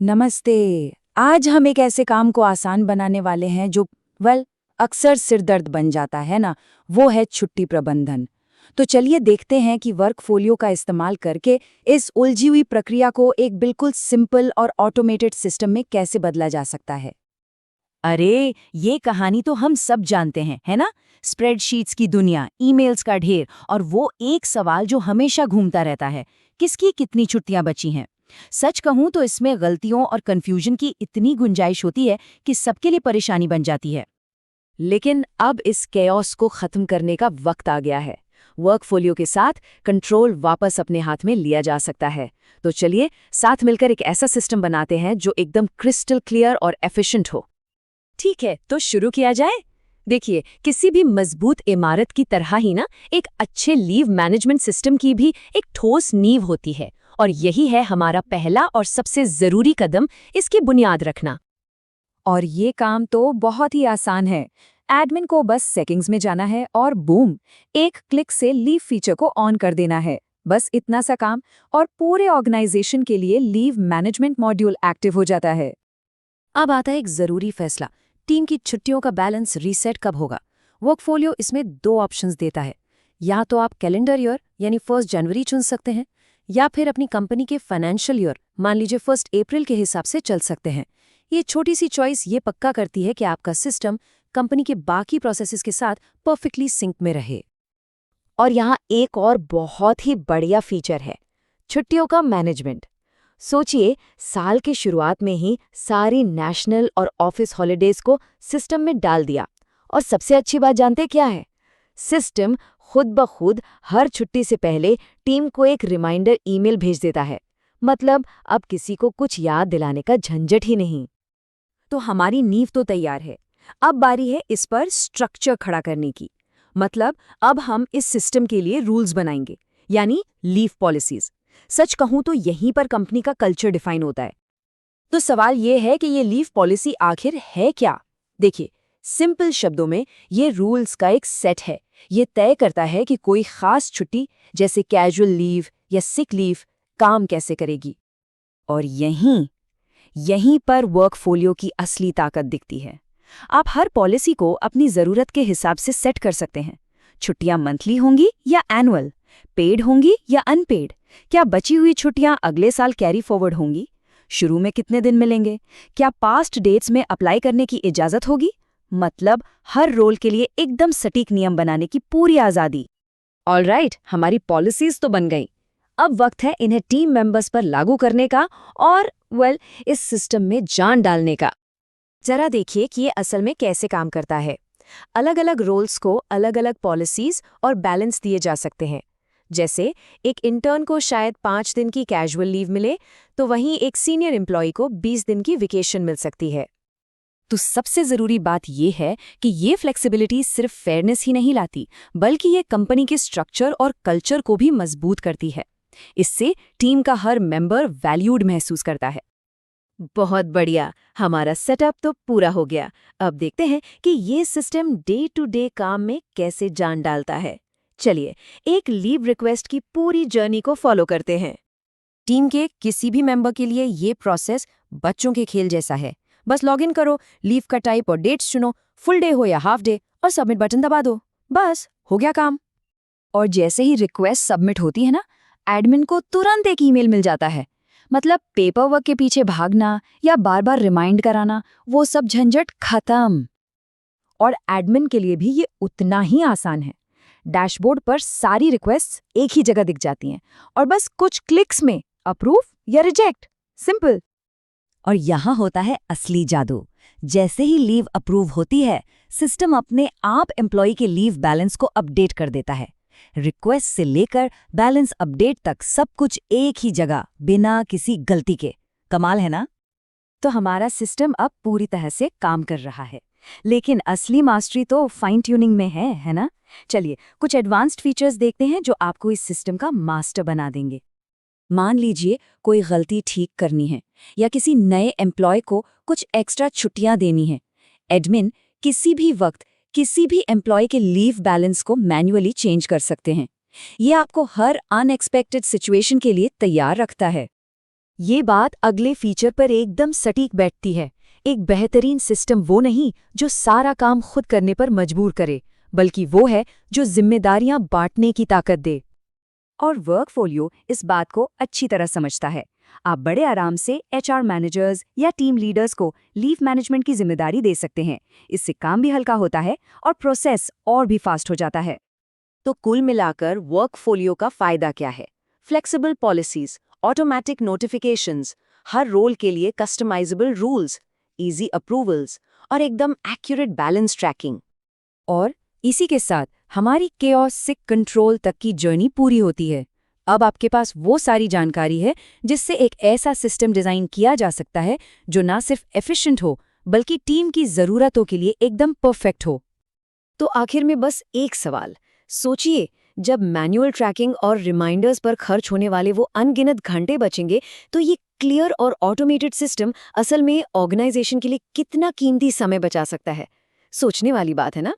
नमस्ते। आज हम एक ऐसे काम को आसान बनाने वाले हैं जो अक्सर सिरदर्द बन जाता है ना, वो है छुट्टी प्रबंधन। तो चलिए देखते हैं कि वर्कफोलियो का इस्तेमाल करके इस उलझी हुई प्रक्रिया को एक बिल्कुल सिंपल और ऑटोमेटेड सिस्टम में कैसे बदला जा सकता है। अरे, ये कहानी तो हम सब जानते हैं, है ना? स्प्रेडशीट्स की दुनिया, ईमेल्स का ढेर और वो एक सवाल जो हमेशा घूमता रहता है, किसकी कितनी छुट्टियां बची हैं? सच कहूं तो इसमें गलतियों और कंफ्यूजन की इतनी गुंजाइश होती है कि सबके लिए परेशानी बन जाती है। लेकिन अब इस केओस को खत्म करने का वक्त आ गया है। वर्कफोलियो के साथ कंट्रोल वापस अपने हाथ में लिया जा सकता है। तो चलिए साथ मिलकर एक ऐसा सिस्टम बनाते हैं जो एकदम क्रिस्टल क्लियर और एफिशिएंट हो। ठीक है, तो शुरू किया जाए। देखिए, किसी भी मजबूत इमारत की तरह ही ना, एक अच्छे लीव मैनेजमेंट सिस्टम की भी एक ठोस नींव होती है, और यही है हमारा पहला और सबसे जरूरी कदम, इसकी बुनियाद रखना। और ये काम तो बहुत ही आसान है। एडमिन को बस सेटिंग्स में जाना है और बूम, एक क्लिक से लीव फीचर को ऑन कर देना है। बस इतना सा काम और पूरे ऑर्गेनाइजेशन के लिए लीव मैनेजमेंट मॉड्यूल एक्टिव हो जाता है। अब आता है एक जरूरी फैसला, टीम की छुट्टियों का बैलेंस रीसेट कब होगा। वर्कफोलियो इसमें दो ऑप्शंस देता है। या तो आप कैलेंडर ईयर यानी 1 जनवरी चुन सकते हैं, या फिर अपनी कंपनी के फाइनेंशियल ईयर, मान लीजिए 1 अप्रैल के हिसाब से चल सकते हैं। ये छोटी सी चॉइस ये पक्का करती है कि आपका सिस्टम कंपनी के बाकी प्रोसेसेस के साथ परफेक्टली सिंक में रहे। और यहाँ एक और बहुत ही बढ़िया फीचर है, छुट्टियों का मैनेजमेंट। सोचिए, साल की शुरुआत में ही सारी नेशनल और ऑफिस हॉलिडेज को सिस्टम में डाल दिया। और सबसे अच्छी बात जानते क्या है? सिस्टम खुद ब खुद हर छुट्टी से पहले टीम को एक रिमाइंडर ईमेल भेज देता है। मतलब अब किसी को कुछ याद दिलाने का झंझट ही नहीं। तो हमारी नींव तो तैयार है। अब बारी है इस पर स्ट्रक्चर खड़ा करने की। मतलब अब हम इस सिस्टम के लिए रूल्स बनाएंगे, यानी लीव पॉलिसीज। सच कहूं तो यहीं पर कंपनी का कल्चर डिफाइन होता है। तो सवाल ये है कि ये लीव पॉलिसी आखिर है क्या? देखिए, सिंपल शब्दों में ये रूल्स का एक सेट है। ये तय करता है कि कोई खास छुट्टी जैसे कैजुअल लीव या सिक लीव काम कैसे करेगी। और यहीं पर वर्कफोलियो की असली ताकत दिखती है। आप हर पॉलिसी को अपनी ज़रूरत के हिसाब से सेट कर सकते हैं। छुट्टियां मंथली होंगी या एनुअल, पेड होंगी या अनपेड, क्या बची हुई छुट्टियां अगले साल कैरी फॉरवर्ड होंगी, शुरू में कितने दिन मिलेंगे, क्या पास्ट डेट्स में अप्लाई करने की इजाज़त होगी। मतलब हर रोल के लिए एकदम सटीक नियम बनाने की पूरी आज़ादी। ऑलराइट, हमारी पॉलिसीज तो बन गई। अब वक्त है इन्हें टीम मेंबर्स पर लागू करने का और इस सिस्टम में जान डालने का। जरा देखिए कि ये असल में कैसे काम करता है। अलग अलग रोल्स को अलग अलग पॉलिसीज और बैलेंस दिए जा सकते हैं। जैसे एक इंटर्न को शायद 5 दिन की कैजुअल लीव मिले, तो वहीं एक सीनियर एम्प्लॉय को 20 दिन की वेकेशन मिल सकती है। तो सबसे ज़रूरी बात यह है कि ये फ्लेक्सिबिलिटी सिर्फ फेयरनेस ही नहीं लाती, बल्कि ये कंपनी के स्ट्रक्चर और कल्चर को भी मजबूत करती है। इससे टीम का हर मेंबर वैल्यूड महसूस करता है। बहुत बढ़िया, हमारा सेटअप तो पूरा हो गया। अब देखते हैं कि ये सिस्टम डे टू डे काम में कैसे जान डालता है। चलिए, एक लीव रिक्वेस्ट की पूरी जर्नी को फॉलो करते हैं। टीम के किसी भी मेंबर के लिए ये प्रोसेस बच्चों के खेल जैसा है। बस लॉगिन करो, लीव का टाइप और डेट्स चुनो, फुल डे हो या हाफ डे, और सबमिट बटन दबा दो। बस हो गया काम। और जैसे ही रिक्वेस्ट सबमिट होती है ना, एडमिन को तुरंत एक ईमेल मिल जाता है। मतलब पेपर वर्क के पीछे भागना या बार बार रिमाइंड कराना, वो सब झंझट खत्म। और एडमिन के लिए भी ये उतना ही आसान है। डैशबोर्ड पर सारी रिक्वेस्ट्स एक ही जगह दिख जाती हैं और बस कुछ क्लिक्स में अप्रूव या रिजेक्ट, सिंपल। और यहाँ होता है असली जादू। जैसे ही लीव अप्रूव होती है, सिस्टम अपने आप एम्प्लॉय के लीव बैलेंस को अपडेट कर देता है। रिक्वेस्ट से लेकर बैलेंस अपडेट तक सब कुछ एक ही जगह, बिना किसी गलती के। कमाल है ना? तो हमारा सिस्टम अब पूरी तरह से काम कर रहा है। लेकिन असली मास्टरी तो फाइन ट्यूनिंग में है ना? चलिए कुछ एडवांस्ड फीचर्स देखते हैं जो आपको इस सिस्टम का मास्टर बना देंगे। मान लीजिए कोई गलती ठीक करनी है या किसी नए एम्प्लॉय को कुछ एक्स्ट्रा छुट्टियां देनी है। एडमिन किसी भी वक्त किसी भी एम्प्लॉय के लीव बैलेंस को मैन्युअली चेंज कर सकते हैं। ये आपको हर अनएक्सपेक्टेड सिचुएशन के लिए तैयार रखता है। ये बात अगले फीचर पर एकदम सटीक बैठती है। एक बेहतरीन सिस्टम वो नहीं जो सारा काम खुद करने पर मजबूर करे, बल्कि वो है जो जिम्मेदारियां बांटने की ताकत दे। और वर्कफोलियो इस बात को अच्छी तरह समझता है। आप बड़े आराम से एचआर मैनेजर्स या टीम लीडर्स को लीव मैनेजमेंट की जिम्मेदारी दे सकते हैं। इससे काम भी हल्का होता है और प्रोसेस और भी फास्ट हो जाता है। तो कुल मिलाकर वर्कफोलियो का फायदा क्या है? फ्लेक्सिबल पॉलिसीज, ऑटोमेटिक नोटिफिकेशंस, हर रोल के लिए कस्टमाइजेबल रूल्स, इजी अप्रूवल्स और एकदम एक्यूरेट बैलेंस ट्रैकिंग। और इसी के साथ हमारी केओस से कंट्रोल तक की जर्नी पूरी होती है। अब आपके पास वो सारी जानकारी है जिससे एक ऐसा सिस्टम डिज़ाइन किया जा सकता है जो ना सिर्फ एफिशिएंट हो बल्कि टीम की ज़रूरतों के लिए एकदम परफेक्ट हो। तो आखिर में बस एक सवाल सोचिए, जब मैनुअल ट्रैकिंग और रिमाइंडर्स पर खर्च होने वाले वो अनगिनत घंटे बचेंगे, तो ये क्लियर और ऑटोमेटेड सिस्टम असल में ऑर्गेनाइजेशन के लिए कितना कीमती समय बचा सकता है। सोचने वाली बात है ना।